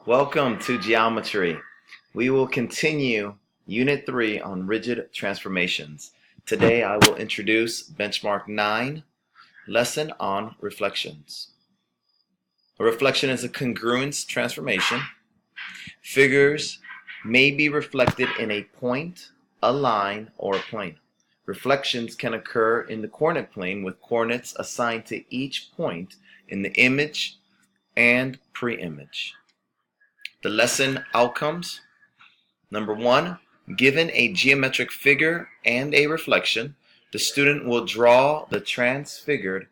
Welcome to Geometry. We will continue Unit 3 on rigid transformations. Today I will introduce Benchmark 9, Lesson on Reflections. A reflection is a congruence transformation. Figures may be reflected in a point, a line, or a plane. Reflections can occur in the coordinate plane with coordinates assigned to each point in the image and pre-image. The lesson outcomes. Number 1, given a geometric figure and a reflection, the student will draw the transfigured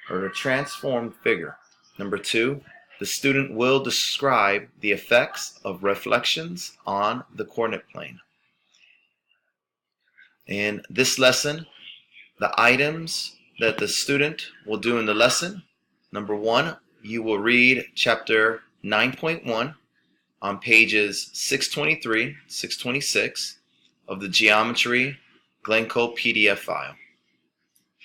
or the transformed figure. Number 2, the student will describe the effects of reflections on the coordinate plane. In this lesson, the items that the student will do in the lesson. Number 1, you will read chapter 9.1 on pages 623, 626 of the Geometry Glencoe PDF file.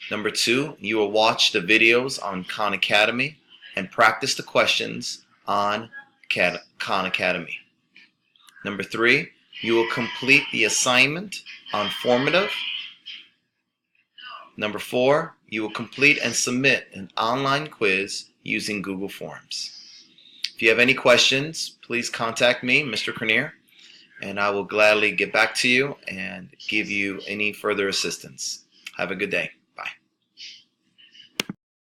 Number 2, you will watch the videos on Khan Academy and practice the questions on Khan Academy. Number 3, you will complete the assignment on formative. Number 4, you will complete and submit an online quiz using Google Forms. If you have any questions, please contact me, Mr. Cranier, and I will gladly get back to you and give you any further assistance. Have a good day.